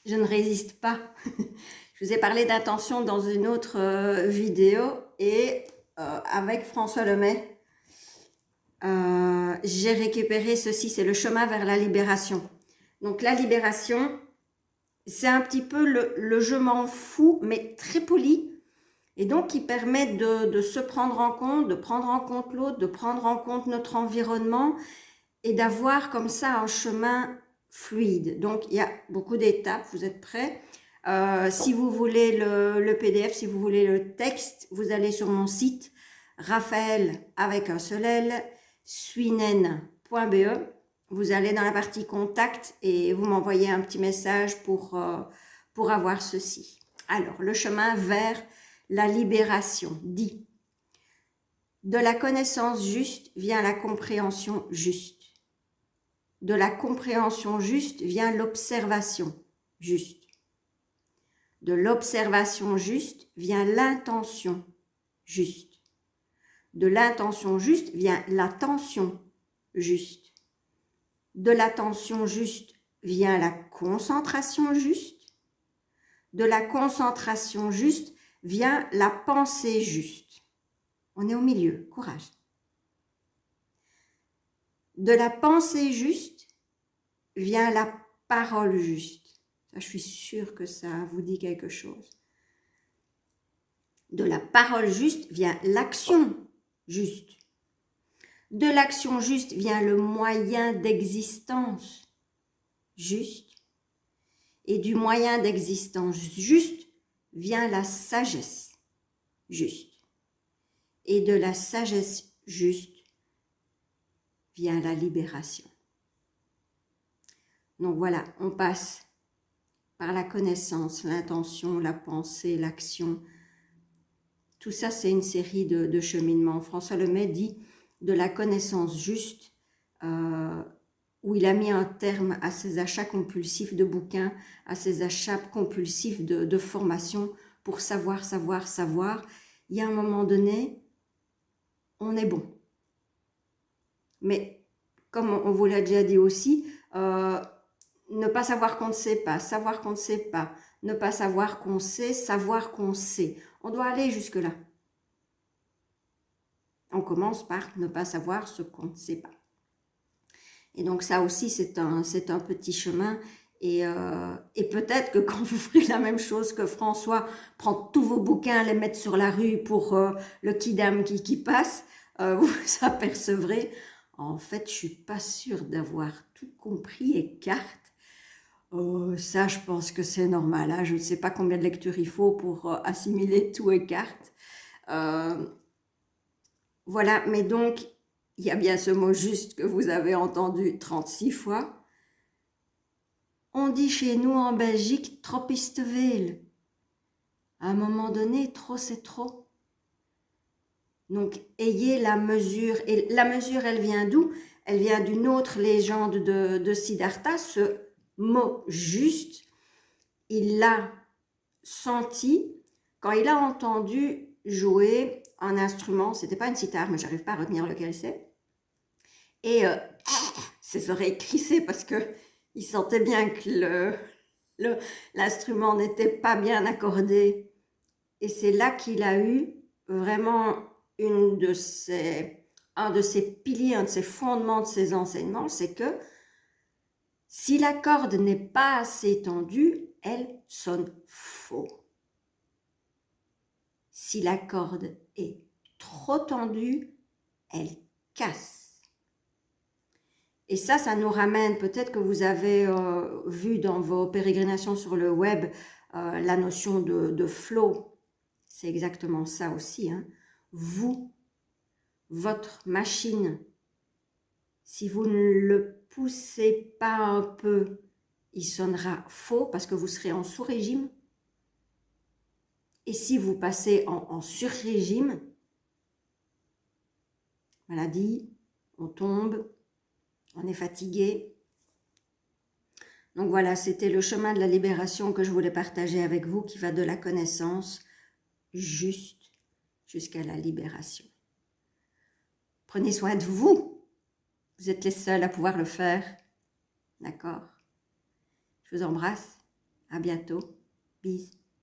je ne résiste pas. Je vous ai parlé d'intention dans une autre vidéo et avec François Lemay, j'ai récupéré ceci, c'est le chemin vers la libération. Donc la libération, c'est un petit peu le je m'en fous, mais très poli, et donc qui permet de se prendre en compte, de prendre en compte l'autre, de prendre en compte notre environnement, et d'avoir comme ça un chemin fluide. Donc il y a beaucoup d'étapes, vous êtes prêts? Si vous voulez le PDF, si vous voulez le texte, vous allez sur mon site Raphaël avec un seul L, suinen.be. Vous allez dans la partie contact et vous m'envoyez un petit message pour avoir ceci. Alors, le chemin vers la libération dit: de la connaissance juste vient la compréhension juste. De la compréhension juste vient l'observation juste. De l'observation juste vient l'intention juste. De l'intention juste vient l'attention juste. De l'attention juste vient la concentration juste. De la concentration juste vient la pensée juste. On est au milieu, courage. De la pensée juste vient la parole juste. Ça, je suis sûre que ça vous dit quelque chose. De la parole juste vient l'action juste. De l'action juste vient le moyen d'existence juste. Et du moyen d'existence juste vient la sagesse juste. Et de la sagesse juste vient la libération. Donc voilà, on passe par la connaissance, l'intention, la pensée, l'action. Tout ça, c'est une série de cheminements. François Lemay dit de la connaissance juste, où il a mis un terme à ses achats compulsifs de bouquins, à ses achats compulsifs de formation pour savoir, savoir, savoir. Il y a un moment donné, on est bon. Mais comme on vous l'a déjà dit aussi, ne pas savoir qu'on ne sait pas, savoir qu'on ne sait pas, ne pas savoir qu'on sait, savoir qu'on sait. On doit aller jusque-là. On commence par ne pas savoir ce qu'on ne sait pas. Et donc ça aussi, c'est un petit chemin. Et peut-être que quand vous ferez la même chose que François, prendre tous vos bouquins, les mettre sur la rue pour le kidam qui passe, vous apercevrez, en fait, je suis pas sûre d'avoir tout compris et carte. Oh, ça, je pense que c'est normal. Hein. Je ne sais pas combien de lectures il faut pour assimiler tout et carte. Voilà, mais donc, il y a bien ce mot juste que vous avez entendu 36 fois. On dit chez nous en Belgique, trop is te veel. À un moment donné, trop c'est trop. Donc, ayez la mesure. Et la mesure, elle vient d'où? Elle vient d'une autre légende de Siddhartha. Ce mot juste, il l'a senti quand il a entendu jouer un instrument. C'était pas une sitar, mais j'arrive pas à retenir lequel c'est. Et ses oreilles crissaient parce que il sentait bien que l'instrument n'était pas bien accordé. Et c'est là qu'il a eu vraiment un de ses piliers, un de ses fondements de ses enseignements, c'est que si la corde n'est pas assez tendue, elle sonne faux. Si la corde est trop tendue, elle casse. Et ça nous ramène, peut-être que vous avez vu dans vos pérégrinations sur le web, la notion de flow. C'est exactement ça aussi. Hein. Vous, votre machine, si vous ne le poussez pas un peu, il sonnera faux parce que vous serez en sous-régime. Et si vous passez en sur-régime, maladie, on tombe, on est fatigué. Donc voilà, c'était le chemin de la libération que je voulais partager avec vous, qui va de la connaissance juste jusqu'à la libération. Prenez soin de vous. Vous êtes les seuls à pouvoir le faire. D'accord? Je vous embrasse. À bientôt. Bis.